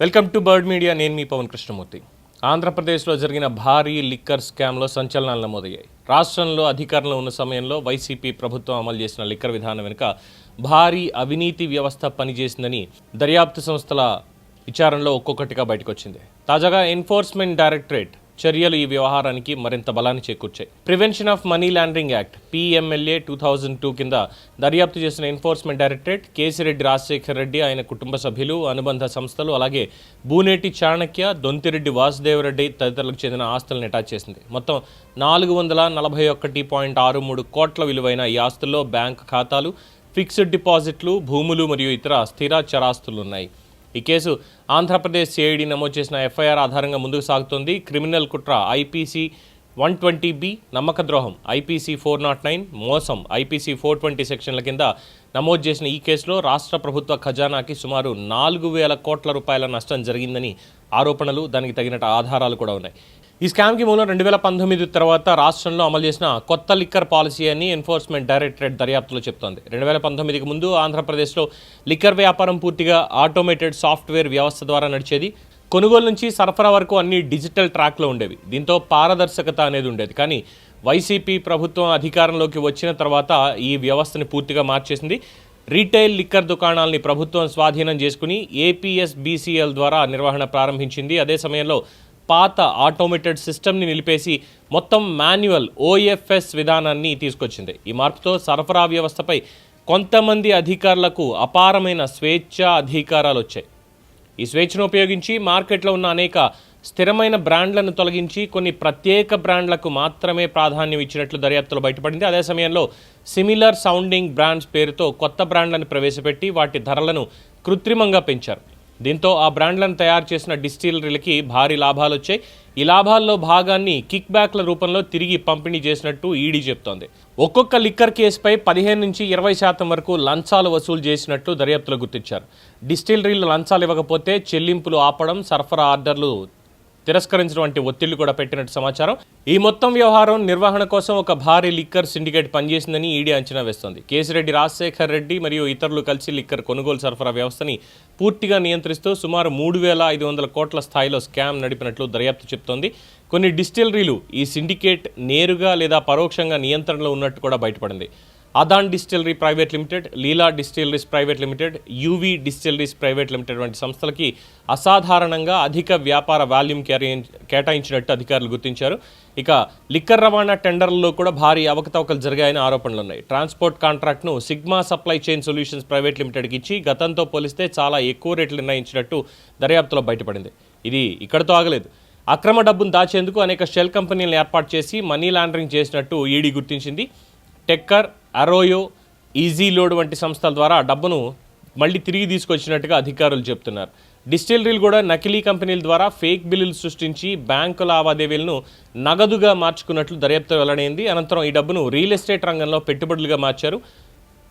Welcome to bird media. నేను మీ పవన్ కృష్ణమూర్తి. ఆంధ్రప్రదేశ్లో జరిగిన భారీ లిక్కర్ స్కామ్లో సంచలనాలు నమోదయ్యాయి. రాష్ట్రంలో అధికారంలో ఉన్న సమయంలో వైసీపీ ప్రభుత్వం అమలు చేసిన లిక్కర్ విధానం వెనుక భారీ అవినీతి వ్యవస్థ పనిచేసిందని దర్యాప్తు సంస్థల విచారణలో ఒక్కొక్కటిగా బయటకొచ్చింది. తాజాగా ఎన్ఫోర్స్మెంట్ డైరెక్టరేట్ చర్యలు ఈ వ్యవహారానికి మరింత బలాన్ని చేకూర్చాయి. Prevention of money laundering act PMLA 2002 కింద దర్యాప్తు చేసిన ఎన్ఫోర్స్మెంట్ డైరెక్టరేట్ కేసిరెడ్డి రాజశేఖర్ రెడ్డి, ఆయన కుటుంబ సభ్యులు, అనుబంధ సంస్థలు, అలాగే బూనేటి చాణక్య, దొంతిరెడ్డి వాసుదేవరెడ్డి తదితరులకు చెందిన ఆస్తులను అటాచ్ చేసింది. మొత్తం 441.63 కోట్ల విలువైన ఈ ఆస్తుల్లో బ్యాంక్ ఖాతాలు, ఫిక్స్డ్ డిపాజిట్లు, భూములు మరియు ఇతర స్థిర చరాస్తులు ఉన్నాయి. ఈ కేసు ఆంధ్రప్రదేశ్ CID నమోదు చేసిన FIR ఆధారంగా ముందుకు సాగుతోంది. క్రిమినల్ కుట్ర IPC 120B, నమ్మక ద్రోహం IPC 409, మోసం IPC 420 సెక్షన్ల కింద నమోదు చేసిన ఈ కేసులో రాష్ట్ర ప్రభుత్వ ఖజానాకి సుమారు 4,000 కోట్ల రూపాయల నష్టం జరిగిందని ఆరోపణలు, దానికి తగినట్టు ఆధారాలు కూడా ఉన్నాయి. ఈ స్కామ్కి మూలం 2019 తర్వాత రాష్ట్రంలో అమలు చేసిన కొత్త లిక్కర్ పాలసీ అని ఎన్ఫోర్స్మెంట్ డైరెక్టరేట్ దర్యాప్తులో చెప్తోంది. 2019కి ముందు ఆంధ్రప్రదేశ్లో లిక్కర్ వ్యాపారం పూర్తిగా ఆటోమేటెడ్ సాఫ్ట్వేర్ వ్యవస్థ ద్వారా నడిచేది. కొనుగోలు నుంచి సరఫరా వరకు అన్ని డిజిటల్ ట్రాక్లో ఉండేవి. దీంతో పారదర్శకత అనేది ఉండేది. కానీ వైసీపీ ప్రభుత్వం అధికారంలోకి వచ్చిన తర్వాత ఈ వ్యవస్థని పూర్తిగా మార్చేసింది. రీటైల్ లిక్కర్ దుకాణాలని ప్రభుత్వం స్వాధీనం చేసుకుని APSBCL ద్వారా నిర్వహణ ప్రారంభించింది. అదే సమయంలో పాత ఆటోమేటెడ్ సిస్టమ్ని నిలిపేసి మొత్తం మాన్యువల్ OFS విధానాన్ని తీసుకొచ్చింది. ఈ మార్పుతో సరఫరా వ్యవస్థపై కొంతమంది అధికారులకు అపారమైన అధికారాలు వచ్చాయి. ఈ స్వేచ్ఛను ఉపయోగించి మార్కెట్లో ఉన్న అనేక స్థిరమైన బ్రాండ్లను తొలగించి కొన్ని ప్రత్యేక బ్రాండ్లకు మాత్రమే ప్రాధాన్యం ఇచ్చినట్లు దర్యాప్తులో బయటపడింది. అదే సమయంలో సిమిలర్ సౌండింగ్ బ్రాండ్స్ పేరుతో కొత్త బ్రాండ్లను ప్రవేశపెట్టి వాటి ధరలను కృత్రిమంగా పెంచారు. దీంతో ఆ బ్రాండ్లను తయారు చేసిన డిస్టిలరీలకి భారీ లాభాలు వచ్చాయి. ఈ లాభాల్లో భాగాన్ని కిక్ బ్యాక్ల రూపంలో తిరిగి పంపిణీ చేసినట్టు ED చెప్తోంది. ఒక్కొక్క లిక్కర్ కేసుపై 15 నుంచి 20% వరకు లంచాలు వసూలు చేసినట్లు దర్యాప్తులో గుర్తించారు. డిస్టిలరీలు లంచాలు ఇవ్వకపోతే చెల్లింపులు ఆపడం, సరఫరా ఆర్డర్లు తిరస్కరించడం వంటి ఒత్తిళ్లు కూడా పెట్టినట్టు సమాచారం. ఈ మొత్తం వ్యవహారం నిర్వహణ కోసం ఒక భారీ లిక్కర్ సిండికేట్ పనిచేసిందని ED అంచనా వేస్తోంది. కేసిరెడ్డి రాజశేఖర్ రెడ్డి మరియు ఇతరులు కలిసి లిక్కర్ కొనుగోలు సరఫరా వ్యవస్థని పూర్తిగా నియంత్రిస్తూ సుమారు 3,500 కోట్ల స్థాయిలో స్కామ్ నడిపినట్లు దర్యాప్తు చెప్తోంది. కొన్ని డిస్టిలరీలు ఈ సిండికేట్ నేరుగా లేదా పరోక్షంగా నియంత్రణలో ఉన్నట్టు కూడా బయటపడింది. Adan distillery private limited, Leela distilleries private limited, UV distilleries private limited వంటి సంస్థలకి అసాధారణంగా అధిక వ్యాపార వాల్యూమ్ కేటాయించినట్టు అధికారులు గుర్తించారు. ఇక లిక్కర్ రవాణా టెండర్లలో కూడా భారీ అవకతవకలు జరిగాయని ఆరోపణలు ఉన్నాయి. ట్రాన్స్పోర్ట్ కాంట్రాక్ట్ను sigma supply chain solutions private లిమిటెడ్కి ఇచ్చి గతంతో పోలిస్తే చాలా ఎక్కువ రేట్లు నిర్ణయించినట్టు దర్యాప్తులో బయటపడింది. ఇది ఇక్కడతో ఆగలేదు. అక్రమ డబ్బును దాచేందుకు అనేక షెల్ కంపెనీలను ఏర్పాటు చేసి మనీ లాండరింగ్ చేసినట్టు ED గుర్తించింది. టెక్కర్, అరోయో, ఈజీ లోడ్ వంటి సంస్థల ద్వారా డబ్బును మళ్ళీ తిరిగి తీసుకొచ్చినట్టుగా అధికారులు చెప్తున్నారు. డిస్టిలరీలు కూడా నకిలీ కంపెనీల ద్వారా ఫేక్ బిల్లులు సృష్టించి బ్యాంకు లావాదేవీలను నగదుగా మార్చుకున్నట్లు దర్యాప్తు వెల్లడైంది. అనంతరం ఈ డబ్బును రియల్ ఎస్టేట్ రంగంలో పెట్టుబడులుగా మార్చారు.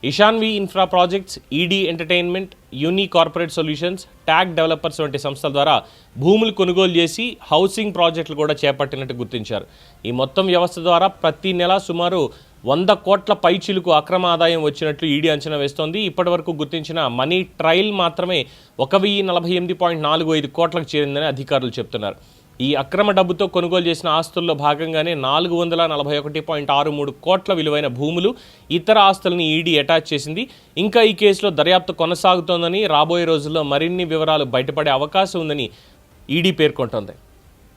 Ishanvi infra projects, ED entertainment, uni corporate solutions, tag developers వంటి సంస్థల ద్వారా భూములు కొనుగోలు చేసి హౌసింగ్ ప్రాజెక్టులు కూడా చేపట్టినట్టు గుర్తించారు. ఈ మొత్తం వ్యవస్థ ద్వారా ప్రతి నెల సుమారు 100 కోట్ల పైచిలుకు అక్రమ ఆదాయం వచ్చినట్లు ED అంచనా వేస్తోంది. ఇప్పటివరకు గుర్తించిన మనీ ట్రయల్ మాత్రమే 1,048.45 కోట్లకు చేరిందని అధికారులు చెప్తున్నారు. ఈ అక్రమ డబ్బుతో కొనుగోలు చేసిన ఆస్తుల్లో భాగంగానే 441.63 కోట్ల విలువైన భూములు, ఇతర ఆస్తులను ED అటాచ్ చేసింది. ఇంకా ఈ కేసులో దర్యాప్తు కొనసాగుతోందని, రాబోయే రోజుల్లో మరిన్ని వివరాలు బయటపడే అవకాశం ఉందని ED పేర్కొంటోంది.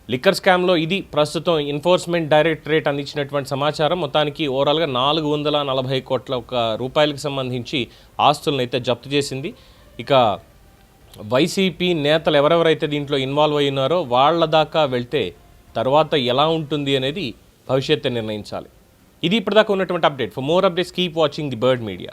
లిక్కర్ స్కామ్లో ఇది ప్రస్తుతం ఎన్ఫోర్స్మెంట్ డైరెక్టరేట్ అందించినటువంటి సమాచారం. మొత్తానికి ఓవరాల్గా 440 కోట్ల రూపాయలకు సంబంధించి ఆస్తులను అయితే జప్తు చేసింది. ఇక వైసీపీ నేతలు ఎవరెవరైతే దీంట్లో ఇన్వాల్వ్ అయి ఉన్నారో వాళ్ళ దాకా వెళ్తే తర్వాత ఎలా ఉంటుంది అనేది భవిష్యత్తు నిర్ణయించాలి. ఇది ఇప్పటిదాకా ఉన్నటువంటి update. For more updates keep watching the bird media.